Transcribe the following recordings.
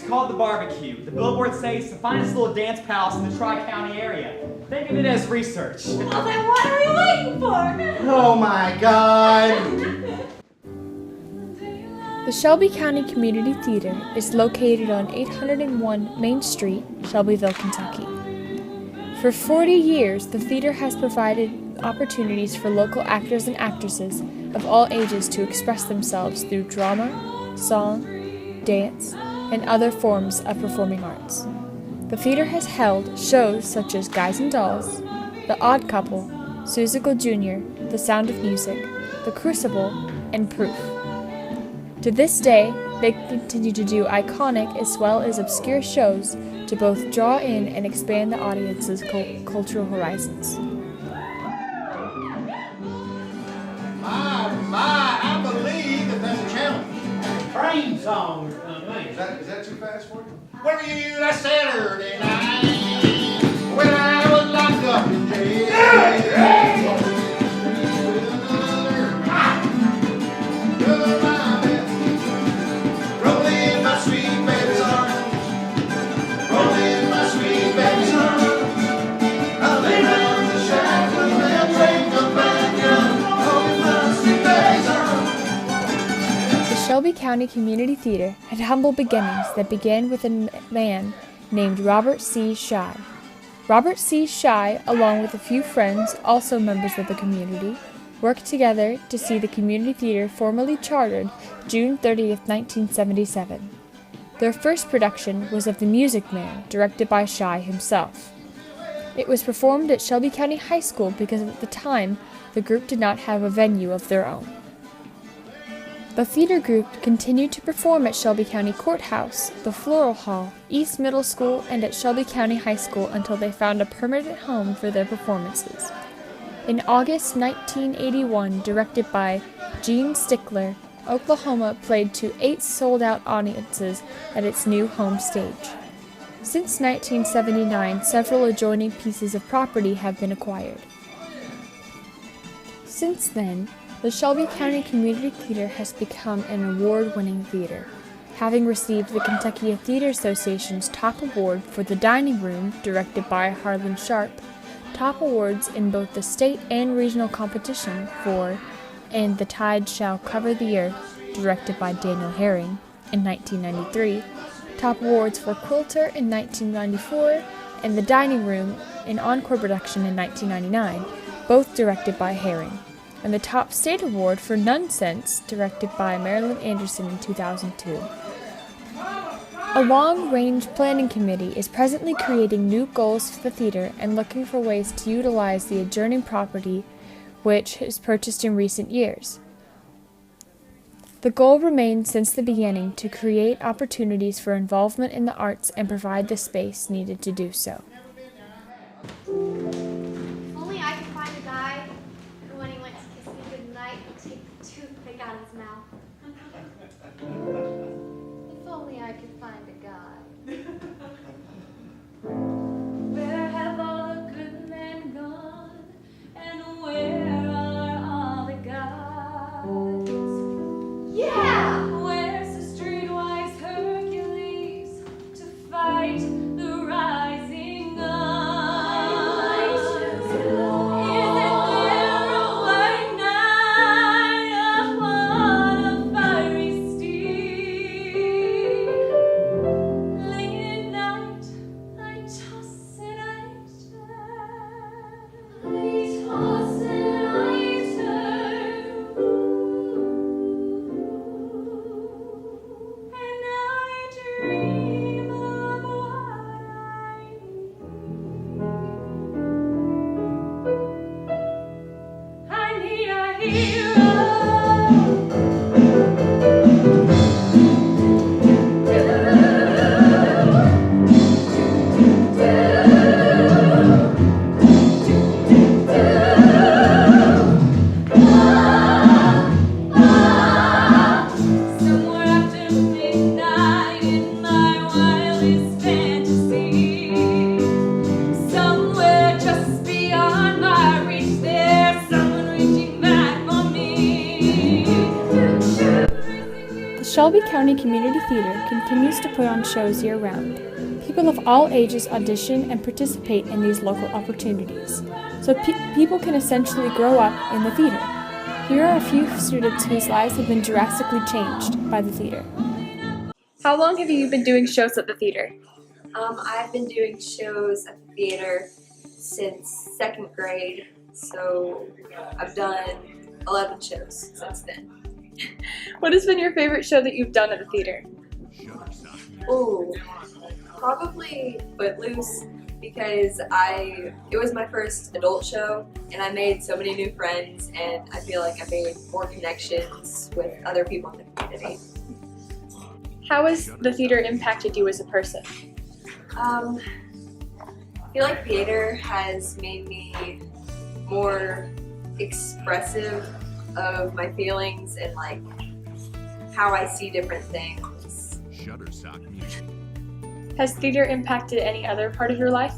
called The Barbecue. The billboard says it's the finest little dance palace in the Tri-County area. Think of it as research. Well, then what are we waiting for? Oh my God! The Shelby County Community Theater is located on 801 Main Street, Shelbyville, Kentucky. For 40 years, the theater has provided opportunities for local actors and actresses of all ages to express themselves through drama, song, dance, and other forms of performing arts. The theater has held shows such as Guys and Dolls, The Odd Couple, Seussical Jr., The Sound of Music, The Crucible, and Proof. To this day, they continue to do iconic as well as obscure shows to both draw in and expand the audience's cultural horizons. I believe that's a challenge. Train song or something. Is that too fast for you? Where were you that Saturday night when I was locked up in jail? Rolling my sweet baby's arms, rolling my sweet baby's arms. I lay round the shackles and drink a backyard, rolling my sweet baby's arms. The Shelby County Community Theater had humble beginnings that began with a man named Robert C. Shy. Robert C. Shy, along with a few friends, also members of the community, worked together to see the community theater formally chartered June 30th, 1977. Their first production was of The Music Man, directed by Shy himself. It was performed at Shelby County High School because at the time the group did not have a venue of their own. The theater group continued to perform at Shelby County Courthouse, the Floral Hall, East Middle School, and at Shelby County High School until they found a permanent home for their performances. In August 1981, directed by Gene Stickler, Oklahoma played to 8 sold-out audiences at its new home stage. Since 1979, several adjoining pieces of property have been acquired. Since then, the Shelby County Community Theater has become an award-winning theater, having received the Kentucky Theater Association's top award for The Dining Room, directed by Harlan Sharp, top awards in both the state and regional competition for And the Tide Shall Cover the Earth, directed by Daniel Herring, in 1993, top awards for Quilter in 1994, and The Dining Room, an encore production in 1999, both directed by Herring, and the top state award for Nonsense, directed by Marilyn Anderson in 2002. A long-range planning committee is presently creating new goals for the theater and looking for ways to utilize the adjoining property which is purchased in recent years. The goal remains since the beginning to create opportunities for involvement in the arts and provide the space needed to do so. If only I could find a guy who, when he went to kiss me goodnight, would take the toothpick out of his mouth. If only I could find a guy. Where have all the good men gone? And where are all the gods? Yeah! Where's the streetwise Hercules to fight the rising Shelby County Community Theater continues to put on shows year-round. People of all ages audition and participate in these local opportunities, so people can essentially grow up in the theater. Here are a few students whose lives have been drastically changed by the theater. How long have you been doing shows at the theater? I've been doing shows at the theater since 2nd grade, so I've done 11 shows since then. What has been your favorite show that you've done at the theater? Ooh, probably Footloose, because it was my first adult show and I made so many new friends, and I feel like I made more connections with other people in the community. How has the theater impacted you as a person? I feel like theater has made me more expressive of my feelings and like how I see different things. Has theater impacted any other part of your life?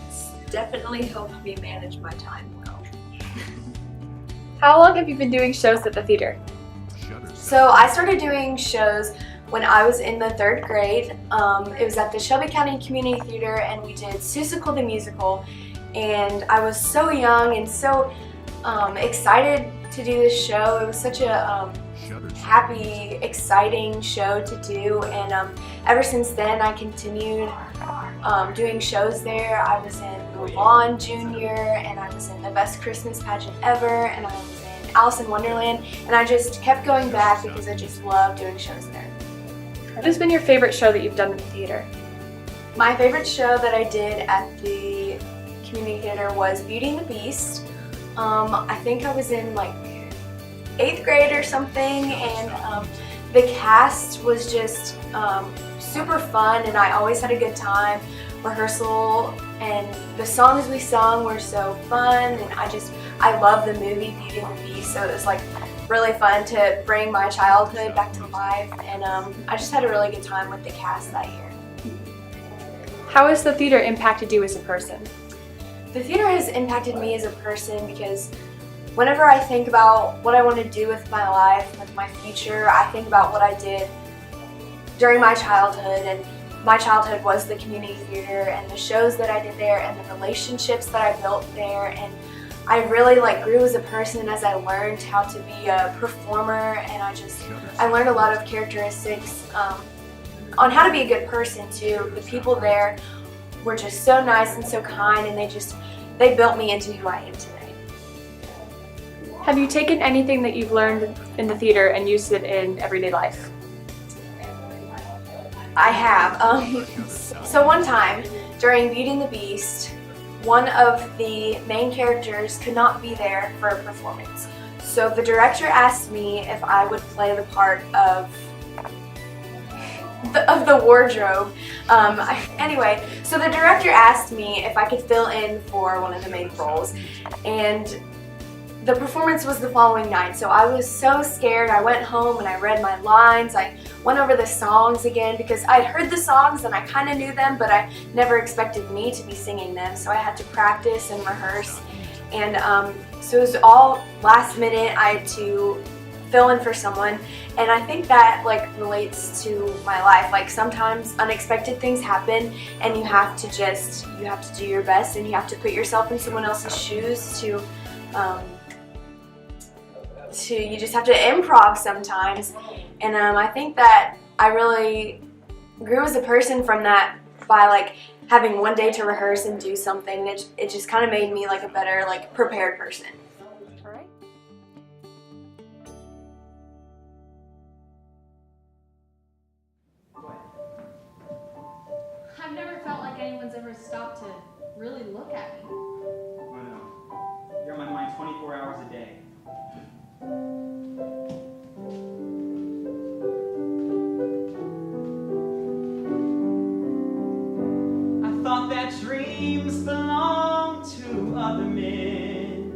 It's definitely helped me manage my time well. How long have you been doing shows at the theater? So I started doing shows when I was in the 3rd grade. It was at the Shelby County Community Theater, and we did Seussical the Musical, and I was so young and so excited to do this show. It was such a happy, exciting show to do, and ever since then I continued doing shows there. I was in Mulan Junior, and I was in the Best Christmas Pageant Ever, and I was in Alice in Wonderland, and I just kept going back because I just love doing shows there. What has been your favorite show that you've done in the theater? My favorite show that I did at the community theater was Beauty and the Beast. I think I was in like 8th grade or something, and the cast was just super fun, and I always had a good time. Rehearsal and the songs we sung were so fun, and I love the movie Beauty and the Beast, so it was like really fun to bring my childhood back to life, and I just had a really good time with the cast that year. How has the theater impacted you as a person? The theater has impacted me as a person because whenever I think about what I want to do with my life, with my future, I think about what I did during my childhood, and my childhood was the community theater and the shows that I did there and the relationships that I built there, and I really grew as a person as I learned how to be a performer, and I learned a lot of characteristics on how to be a good person too. The people there were just so nice and so kind, and they built me into who I am today. Have you taken anything that you've learned in the theater and used it in everyday life? I have. So one time during Beauty and the Beast, one of the main characters could not be there for a performance. So the director asked me if I would play the part of the wardrobe. Anyway, so the director asked me if I could fill in for one of the main roles, and the performance was the following night. So I was so scared. I went home and I read my lines. I went over the songs again because I'd heard the songs and I kind of knew them, but I never expected me to be singing them. So I had to practice and rehearse. And so it was all last minute. I had to fill in for someone, and I think that relates to my life. Sometimes unexpected things happen, and you have to do your best, and you have to put yourself in someone else's shoes to you just have to improv sometimes. And I think that I really grew as a person from that by having one day to rehearse and do something. It just kind of made me a better prepared person. All right. I've never felt like anyone's ever stopped to really look at me. I know. You're on my mind 24 hours a day. I thought that dreams belonged to other men,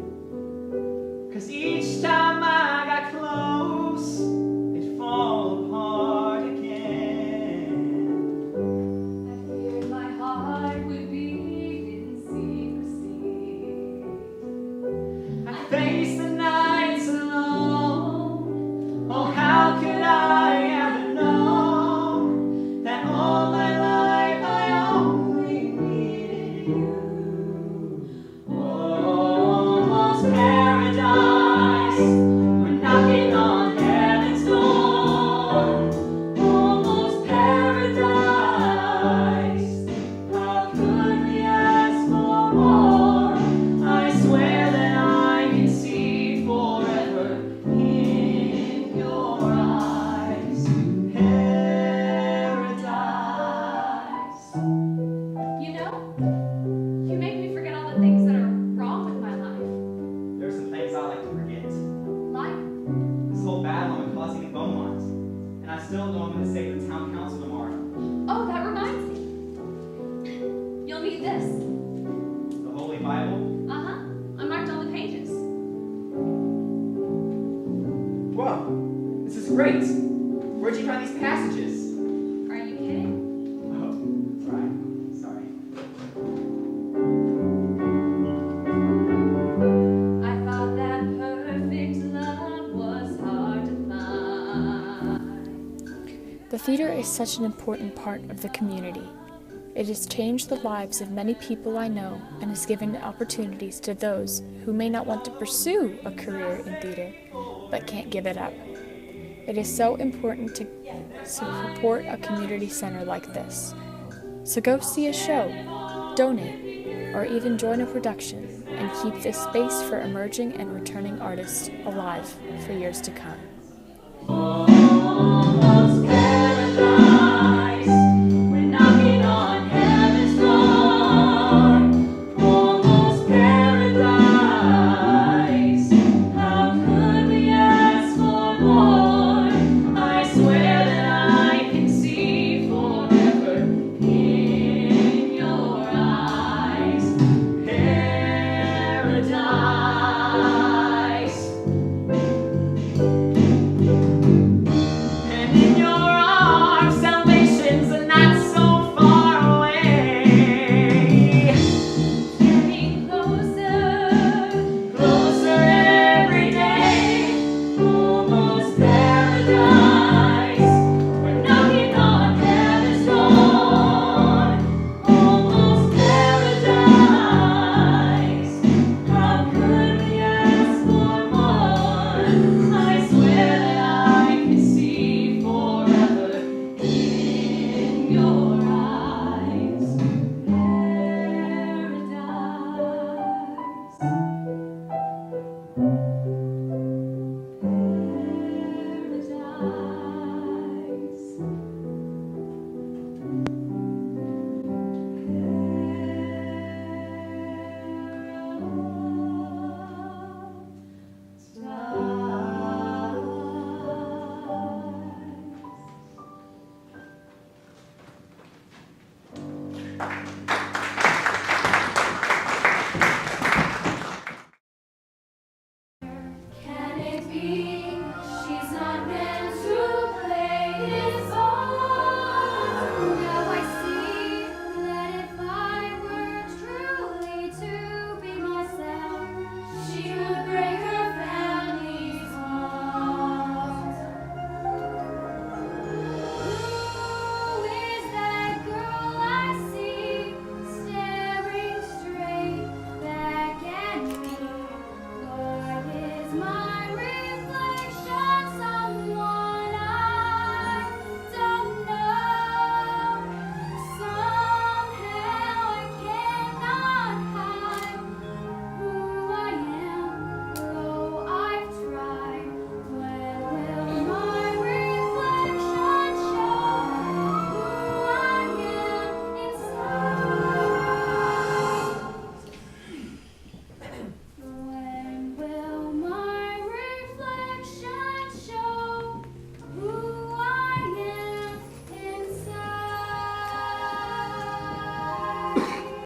'cause each time I got close, it'd fall apart again. I feared my heart would beat in secrecy. I face the nights alone. great. Where'd you find these passages? Are you kidding? Oh, right. Sorry. I thought that perfect love was hard to find. The theater is such an important part of the community. It has changed the lives of many people I know and has given opportunities to those who may not want to pursue a career in theater, but can't give it up. It is so important to support a community center like this. So go see a show, donate, or even join a production and keep this space for emerging and returning artists alive for years to come.